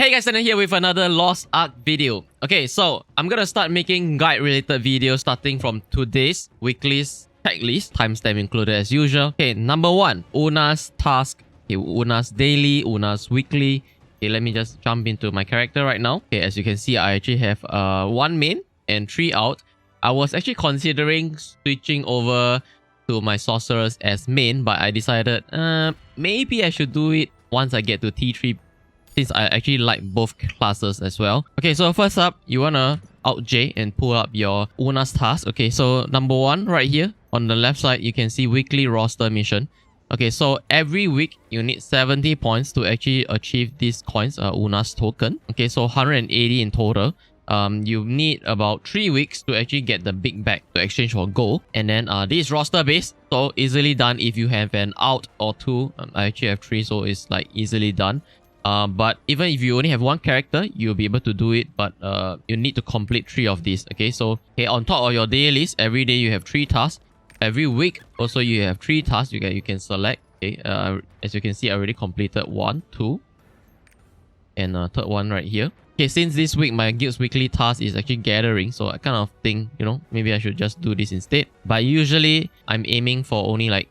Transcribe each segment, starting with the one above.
Hey guys, Tanna here with another Lost Ark video. Okay, so I'm gonna start making guide related videos starting from today's weeklies checklist, timestamp included as usual. Okay, number 1, Una's task. Okay, Una's daily, Una's weekly. Okay, let me just jump into my character right now. Okay, as you can see, I actually have 1 main and 3 out. I was actually considering switching over to my sorcerers as main, but I decided maybe I should do it once I get to T3, since I actually like both classes as well. Okay, so first up, you wanna out J and pull up your Una's task. Okay, so number 1 right here on the left side, you can see weekly roster mission. Okay, so every week you need 70 points to actually achieve these coins, Una's token. Okay, so 180 in total. You need about 3 weeks to actually get the big bag to exchange for gold. And then this is roster based, so easily done if you have an out or 2. I actually have 3, so it's like easily done. But even if you only have 1 character, you'll be able to do it, but you need to complete 3 of these. Okay, so on top of your daily list, every day you have 3 tasks. Every week also you have 3 tasks you can select. Okay, as you can see, I already completed 1, 2, and third one right here. Okay, since this week my guild's weekly task is actually gathering, so I kind of think, you know, maybe I should just do this instead. But usually I'm aiming for only like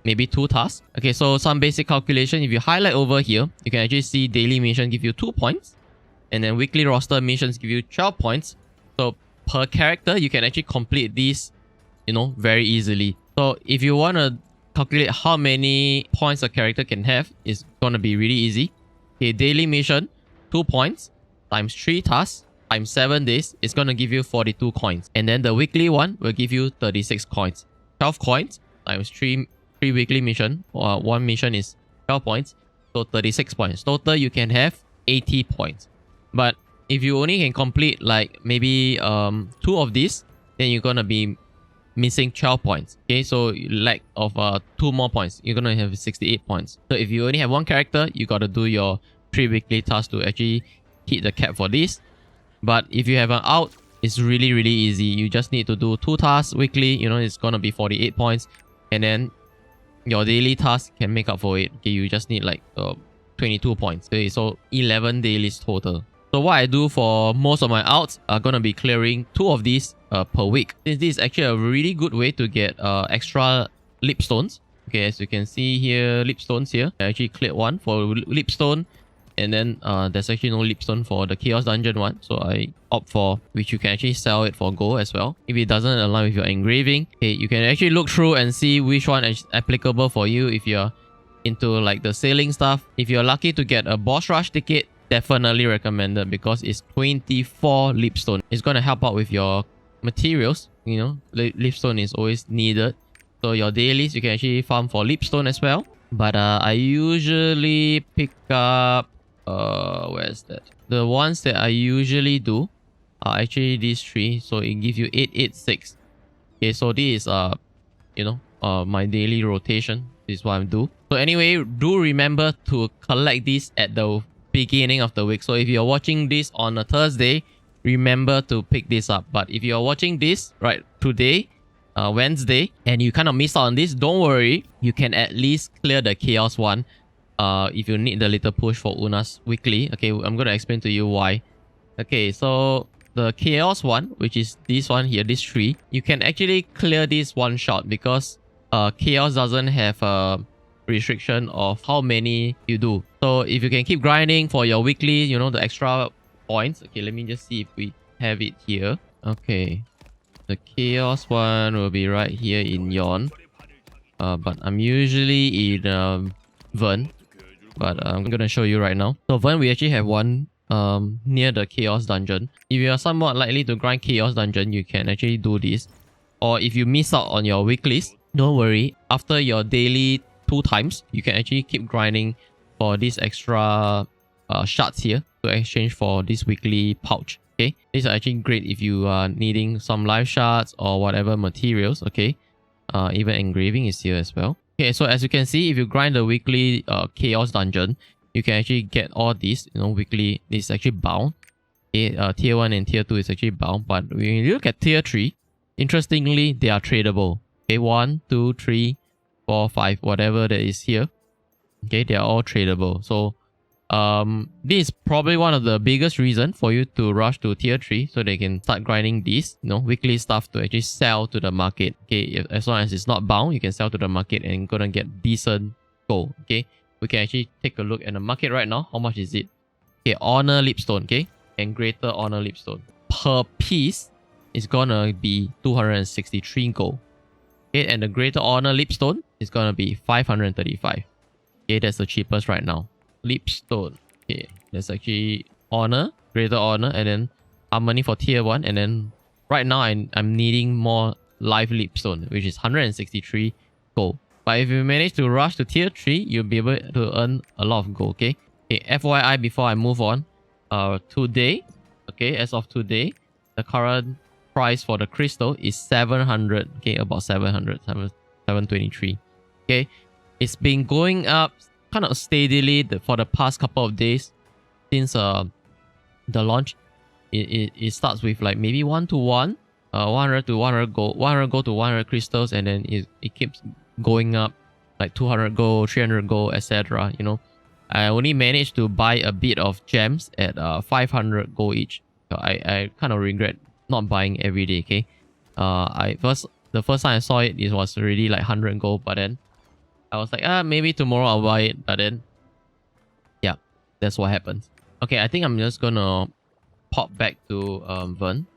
maybe 2 tasks. Okay, so some basic calculation. If you highlight over here, you can actually see daily mission give you 2 points, and then weekly roster missions give you 12 points. So per character, you can actually complete these, you know, very easily. So if you want to calculate how many points a character can have, it's gonna be really easy. Okay, daily mission, 2 points times 3 tasks times 7 days is gonna give you 42 coins. And then the weekly one will give you 36 coins. 12 coins times 3 weekly mission, or 1 mission is 12 points, so 36 points. Total you can have 80 points. But if you only can complete like maybe 2 of these, then you're gonna be missing 12 points. Okay, so lack of 2 more points, you're gonna have 68 points. So if you only have 1 character, you gotta do your 3 weekly tasks to actually hit the cap for this. But if you have an out, it's really easy. You just need to do 2 tasks weekly, you know, it's gonna be 48 points, and then your daily task can make up for it. Okay, you just need like 22 points. Okay, so 11 dailies total. So what I do for most of my outs are gonna be clearing 2 of these per week. This is actually a really good way to get extra lipstones. Okay, as you can see here, lipstones here. I actually cleared 1 for lipstone, and then there's actually no lipstone for the chaos dungeon one, so I opt for, which you can actually sell it for gold as well if it doesn't align with your engraving. Okay, you can actually look through and see which one is applicable for you if you're into like the sailing stuff. If you're lucky to get a boss rush ticket, definitely recommended, because it's 24 lipstone. It's gonna help out with your materials, you know, lipstone is always needed. So your dailies you can actually farm for lipstone as well. But I usually pick up where's that? The ones that I usually do are actually these 3, so it gives you 886. Okay, so this is you know, my daily rotation. This is what I do. So anyway, do remember to collect these at the beginning of the week. So if you're watching this on a Thursday, remember to pick this up. But if you're watching this right today, Wednesday, and you kind of miss out on this, don't worry, you can at least clear the chaos one if you need the little push for Una's weekly. Okay, I'm going to explain to you why. Okay, so the chaos one, which is this one here, this 3, you can actually clear this one shot, because chaos doesn't have a restriction of how many you do. So if you can keep grinding for your weekly, you know, the extra points. Okay, let me just see if we have it here. Okay, the chaos one will be right here in Yon. But I'm usually in Vern. But I'm gonna show you right now. So Vern, we actually have one near the chaos dungeon. If you are somewhat likely to grind chaos dungeon, you can actually do this. Or if you miss out on your weeklies, don't worry. After your daily 2 times, you can actually keep grinding for these extra shards here to exchange for this weekly pouch. Okay, these are actually great if you are needing some life shards or whatever materials. Okay, even engraving is here as well. Okay, so as you can see, if you grind the weekly chaos dungeon, you can actually get all these, you know, weekly. This is actually bound. Okay, tier 1 and tier 2 is actually bound, but when you look at tier 3, interestingly, they are tradable. Okay, 1, 2, 3, 4, 5, whatever that is here. Okay, they are all tradable. So This is probably one of the biggest reason for you to rush to tier 3 so they can start grinding these, weekly stuff to actually sell to the market. Okay, as long as it's not bound, you can sell to the market and gonna get decent gold. Okay, we can actually take a look at the market right now. How much is it? Okay, honor lipstone, okay, and greater honor lipstone per piece is gonna be 263 gold. Okay, and the greater honor lipstone is gonna be 535. Okay, that's the cheapest right now. Lipstone. Okay, there's actually honor, greater honor, and then harmony for tier 1. And then right now I'm needing more live lipstone, which is 163 gold. But if you manage to rush to tier 3, you'll be able to earn a lot of gold. Okay, FYI, before I move on, today, okay, as of today, the current price for the crystal is 700. Okay, about 723. Okay, it's been going up kind of steadily for the past couple of days since the launch. It starts with like maybe 1 to 1, 100 to 100 gold, 100 gold to 100 crystals, and then it keeps going up like 200 gold, 300 gold, etc. I only managed to buy a bit of gems at 500 gold each. So I kind of regret not buying every day. Okay, the first time I saw it, it was already like 100 gold, but then I was like, maybe tomorrow I'll buy it. But then, yeah, that's what happens. Okay, I think I'm just gonna pop back to Vern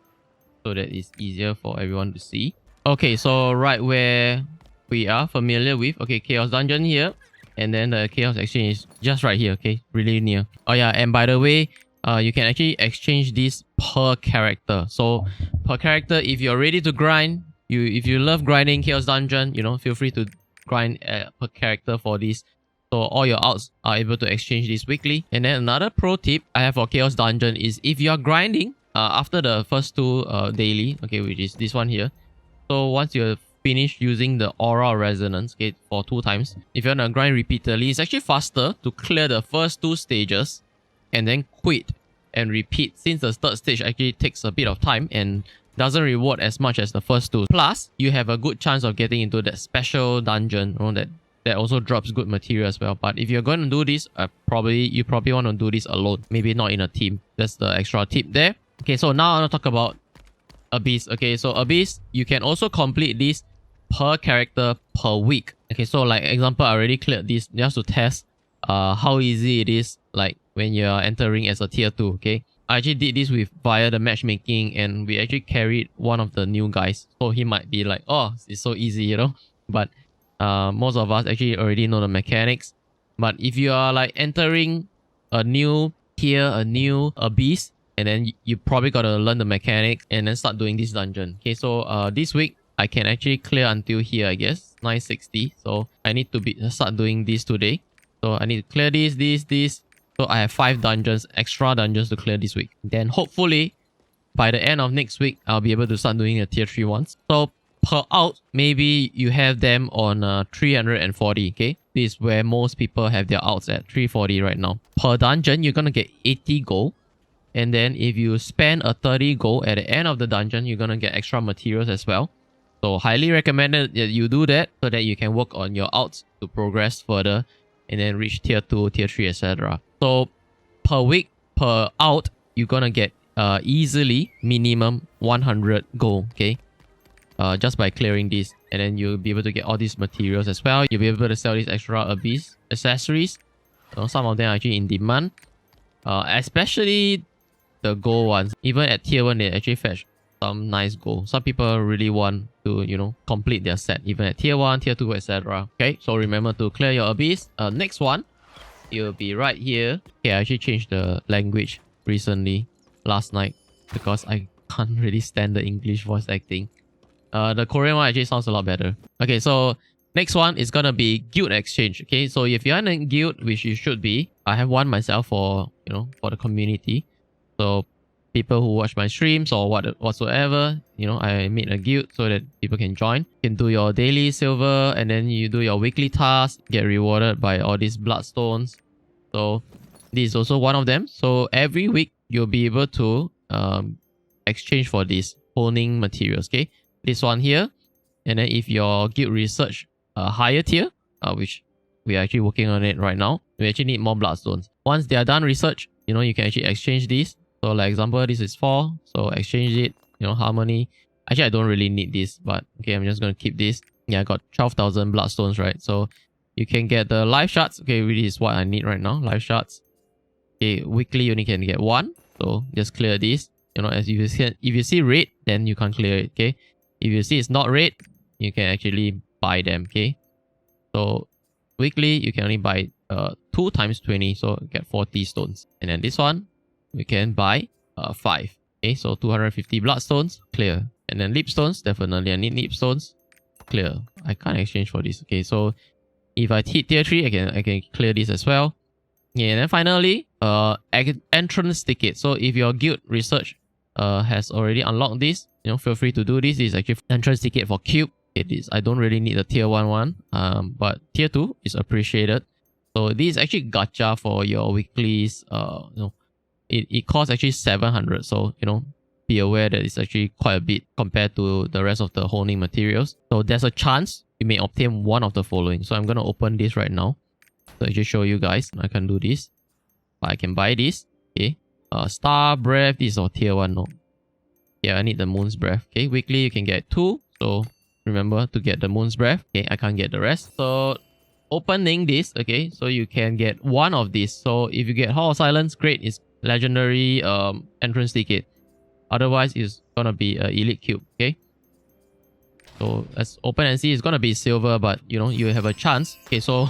so that it's easier for everyone to see. Okay, so right where we are familiar with, okay, Chaos Dungeon here, and then the Chaos Exchange is just right here, okay, really near. Oh yeah, and by the way, you can actually exchange this per character. So per character, if you're ready to grind, if you love grinding Chaos Dungeon, feel free to grind per character for this. So all your outs are able to exchange this weekly. And then another pro tip I have for Chaos Dungeon is if you are grinding after the first 2 daily, okay, which is this one here. So once you're finished using the Aura Resonance, okay, for 2 times, if you want to grind repeatedly, it's actually faster to clear the first 2 stages and then quit and repeat, since the 3rd stage actually takes a bit of time and doesn't reward as much as the first 2. Plus, you have a good chance of getting into that special dungeon, that also drops good material as well. But if you're going to do this, you probably want to do this alone, maybe not in a team. That's the extra tip there. Okay, so now I want to talk about Abyss. Okay, so Abyss, you can also complete this per character per week. Okay, so like example, I already cleared this just to test how easy it is, like when you're entering as a tier 2. Okay, I actually did this via the matchmaking, and we actually carried one of the new guys. So he might be like, oh, it's so easy, But most of us actually already know the mechanics. But if you are like entering a new tier, a new Abyss, and then you probably gotta learn the mechanic and then start doing this dungeon. Okay, so this week I can actually clear until here, I guess, 960. So I need to start doing this today. So I need to clear this. So I have 5 dungeons, extra dungeons to clear this week. Then hopefully by the end of next week, I'll be able to start doing the tier 3 ones. So per out, maybe you have them on 340. Okay, this is where most people have their outs at 340 right now. Per dungeon, you're gonna get 80 gold. And then if you spend a 30 gold at the end of the dungeon, you're gonna get extra materials as well. So highly recommended that you do that so that you can work on your outs to progress further and then reach tier 2, tier 3, etc. So per week, per out, you're gonna get easily minimum 100 gold, okay? Just by clearing this. And then you'll be able to get all these materials as well. You'll be able to sell these extra Abyss accessories. Some of them are actually in demand. Especially the gold ones. Even at tier 1, they actually fetch some nice gold. Some people really want to, complete their set. Even at tier 1, tier 2, etc. Okay, so remember to clear your Abyss. Next one, you'll be right here. Okay, I actually changed the language recently, last night, because I can't really stand the English voice acting. The Korean one actually sounds a lot better. Okay, so next one is gonna be guild exchange. Okay, so if you're in a guild, which you should be, I have one myself for for the community. So people who watch my streams or whatsoever, I made a guild so that people can join. You can do your daily silver, and then you do your weekly tasks, get rewarded by all these bloodstones. So this is also one of them. So every week you'll be able to exchange for these honing materials. Okay, this one here. And then if your guild research a higher tier, which we are actually working on it right now, we actually need more bloodstones. Once they are done research, you know, you can actually exchange these. So like example, this is 4. So exchange it, you know, harmony. Actually, I don't really need this, but okay, I'm just going to keep this. Yeah, I got 12,000 bloodstones, right? So you can get the life shards. Okay, which is what I need right now, life shards. Okay, weekly you only can get 1. So just clear this. You know, as if you see red, then you can't clear it, okay? If you see it's not red, you can actually buy them, okay? So weekly, you can only buy 2 times 20, so you get 40 stones. And then this one, we can buy 5. Okay, so 250 bloodstones, clear. And then leapstones, definitely I need leapstones, clear. I can't exchange for this. Okay, so if I hit tier 3, I can clear this as well. Yeah, and then finally, entrance ticket. So if your guild research has already unlocked this, you know, feel free to do this. This is actually entrance ticket for cube. It is. I don't really need the tier 1 one, but tier 2 is appreciated. So this is actually gacha for your weeklies. You know, it costs actually 700. So you know, be aware that it's actually quite a bit compared to the rest of the honing materials. So there's a chance you may obtain one of the following. So I'm gonna open this right now. So I just show you guys. I can do this. I can buy this. Okay. Star Breath. This is our tier 1. No. Yeah, I need the Moon's Breath. Okay. Weekly you can get 2. So remember to get the Moon's Breath. Okay, I can't get the rest. So opening this, okay, so you can get 1 of these. So if you get Hall of Silence, great, it's legendary entrance ticket. Otherwise, it's gonna be an elite cube, okay? So let's open and see. It's gonna be silver, but you know, you have a chance. Okay, so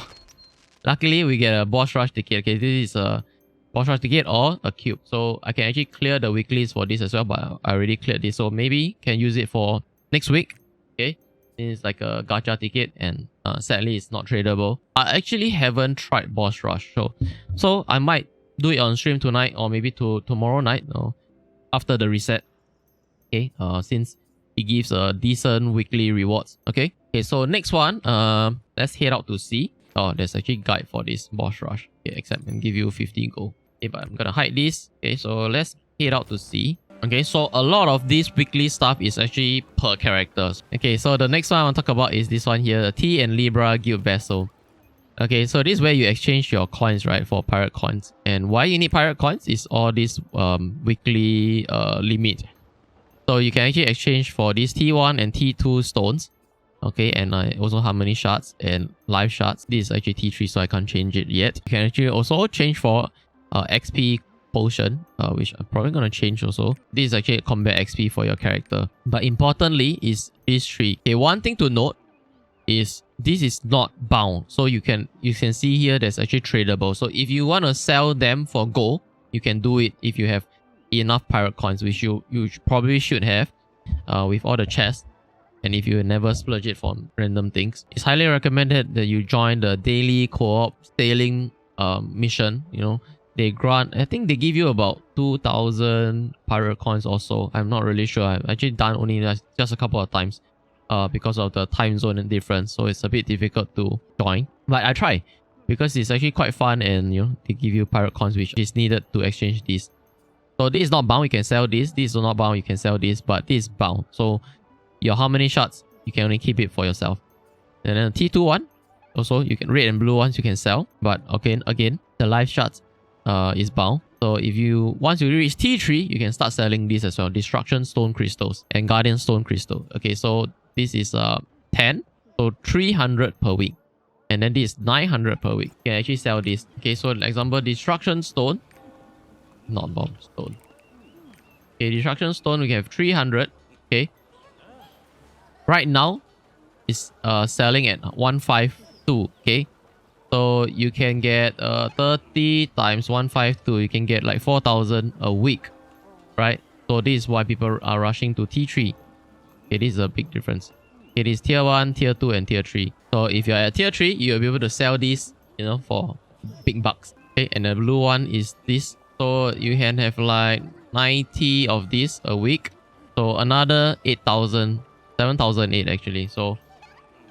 luckily we get a boss rush ticket. Okay, this is a boss rush ticket or a cube. So I can actually clear the weeklies for this as well, but I already cleared this. So maybe can use it for next week. Okay, it's like a gacha ticket, and sadly it's not tradable. I actually haven't tried boss rush, so I might do it on stream tonight or maybe tomorrow night or after the reset. Okay, since it gives a decent weekly rewards. Okay, so next one, let's head out to sea. Oh, there's actually guide for this boss rush. Okay, except I can give you 50 gold. Okay, but I'm gonna hide this. Okay, so let's head out to sea. Okay, so a lot of this weekly stuff is actually per characters. Okay, so the next one I want to talk about is this one here, the T and Libra Guild Vessel. Okay, so this is where you exchange your coins, right, for pirate coins. And why you need pirate coins is all this weekly limit. So you can actually exchange for these T1 and T2 stones. Okay, and also harmony shards and life shards. This is actually T3, so I can't change it yet. You can actually also change for XP potion, which I'm probably going to change also. This is actually combat XP for your character. But importantly is these 3. Okay, one thing to note is this is not bound. So you can see here there's actually tradable. So if you want to sell them for gold, you can do it if you have enough pirate coins, which you probably should have with all the chests. And if you never splurge it for random things, it's highly recommended that you join the daily co-op sailing mission. You know, they grant, I think they give you about 2,000 pirate coins or so. I'm not really sure. I've actually done only just a couple of times because of the time zone and difference. So it's a bit difficult to join. But I try because it's actually quite fun, and you know, they give you pirate coins which is needed to exchange this. So this is not bound, you can sell this. This is not bound, you can sell this, but this is bound. So your harmony shards, you can only keep it for yourself. And then the T2 one, also you can red and blue ones you can sell. But okay, again, the life shards is bound. So if once you reach T3, you can start selling this as well. Destruction stone crystals and guardian stone crystal. Okay, so this is 10. So 300 per week. And then this is 900 per week. You can actually sell this. Okay, so example, destruction stone. Not bomb stone. Okay, destruction stone, we can have 300. Okay. Right now, it's selling at 152. Okay. So you can get 30 times 152. You can get like 4,000 a week. Right? So this is why people are rushing to T3. Okay, this is a big difference. It is tier 1, tier 2, and tier 3. So if you're at tier 3, you'll be able to sell this, you know, for big bucks. Okay, and the blue one is this. So you can have like 90 of this a week. So another 8,000, 7,008 actually. So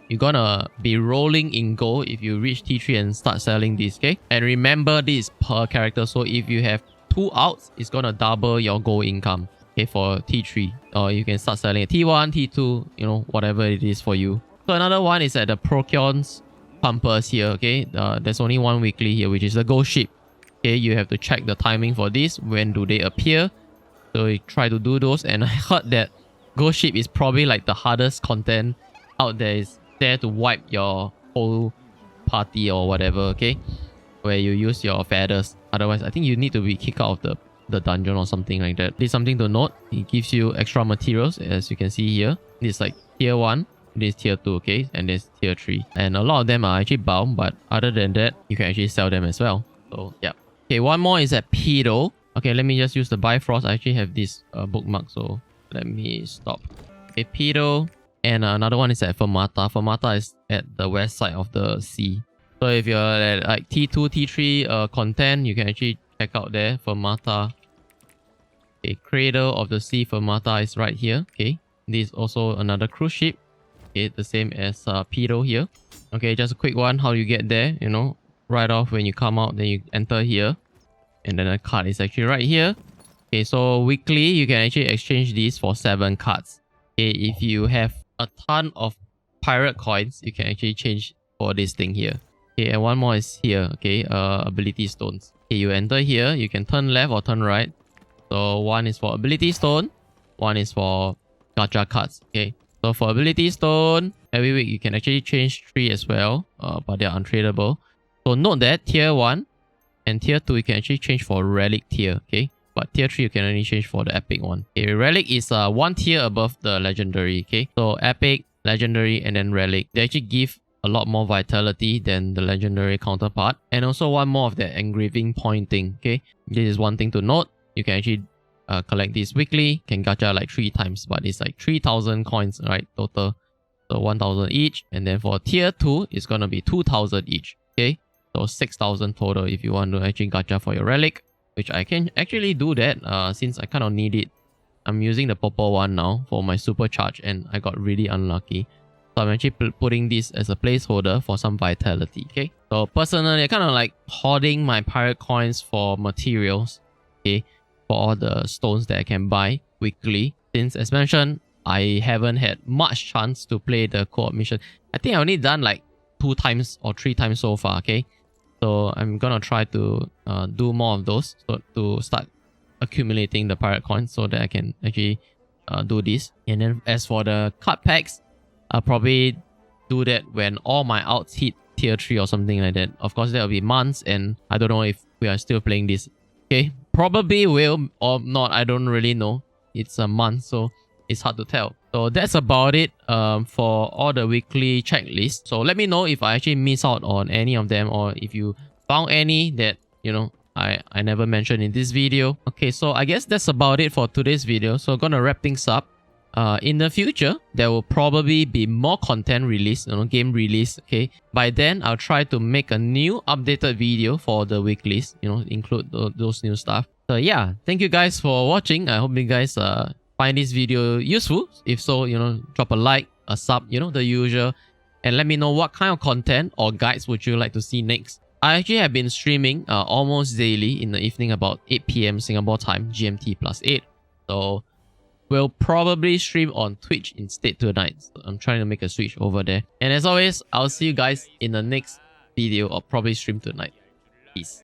you're gonna be rolling in gold if you reach T3 and start selling this, okay? And remember, this is per character. So if you have 2 outs, it's gonna double your gold income, okay, for T3. Or you can start selling at T1, T2, you know, whatever it is for you. So another one is at the Procyon pumpers here, okay? There's only one weekly here, which is the ghost ship. Okay, you have to check the timing for this. When do they appear? So you try to do those, and I heard that ghost ship is probably like the hardest content out there. Is there to wipe your whole party or whatever, okay? Where you use your feathers. Otherwise, I think you need to be kicked out of the dungeon or something like that. There's something to note. It gives you extra materials, as you can see here. This like tier 1, this tier 2, okay? And this tier 3. And a lot of them are actually bound, but other than that, you can actually sell them as well. So, yeah. Okay, one more is at Pedo. Okay, let me just use the Bifrost. I actually have this bookmark, so let me stop. Okay, Pedo. And another one is at Fermata. Fermata is at the west side of the sea. So if you're at like T2, T3 content, you can actually check out there. Fermata. Okay, Cradle of the Sea Fermata is right here. Okay, this is also another cruise ship. Okay, the same as Pedo here. Okay, just a quick one. How you get there, you know, right off when you come out, then you enter here. And then the card is actually right here. Okay, so weekly, you can actually exchange these for 7 cards. Okay, if you have a ton of pirate coins, you can actually change for this thing here. Okay, and one more is here. Okay, ability stones. Okay, you enter here, you can turn left or turn right. So one is for ability stone, one is for gacha cards. Okay, so for ability stone, every week you can actually change 3 as well, but they are untradeable. So note that tier 1 and tier 2 you can actually change for relic tier, okay? But tier 3 you can only change for the epic one. Okay, relic is 1 tier above the legendary, okay? So epic, legendary, and then relic. They actually give a lot more vitality than the legendary counterpart. And also one more of the engraving pointing, okay? This is one thing to note. You can actually collect this weekly, can gacha like 3 times, but it's like 3,000 coins, right? Total. So 1,000 each. And then for tier 2, it's gonna be 2,000 each, okay? So 6,000 total if you want to actually gacha for your relic, which I can actually do that since I kind of need it. I'm using the purple one now for my supercharge and I got really unlucky. So I'm actually putting this as a placeholder for some vitality, okay? So personally, I kind of like hoarding my pirate coins for materials, okay? For all the stones that I can buy weekly. Since, as mentioned, I haven't had much chance to play the co-op mission. I think I only done like 2 times or 3 times so far, okay? So I'm gonna try to do more of those so to start accumulating the pirate coins so that I can actually do this. And then as for the card packs, I'll probably do that when all my outs hit tier 3 or something like that. Of course, that will be months and I don't know if we are still playing this. Okay, probably will or not, I don't really know. It's a month, so it's hard to tell. So that's about it for all the weekly checklists. So let me know if I actually miss out on any of them or if you found any that, you know, I never mentioned in this video. Okay, so I guess that's about it for today's video. So I'm gonna wrap things up. In the future, there will probably be more content released, you know, game release. Okay, by then I'll try to make a new updated video for the weeklies, you know, include those new stuff. So yeah, thank you guys for watching. I hope you guys find this video useful. If so, you know, drop a like, a sub, you know, the usual, and let me know what kind of content or guides would you like to see next. I actually have been streaming almost daily in the evening about 8 PM Singapore time, GMT +8. So we'll probably stream on Twitch instead tonight. So I'm trying to make a switch over there. And as always, I'll see you guys in the next video or probably stream tonight. Peace.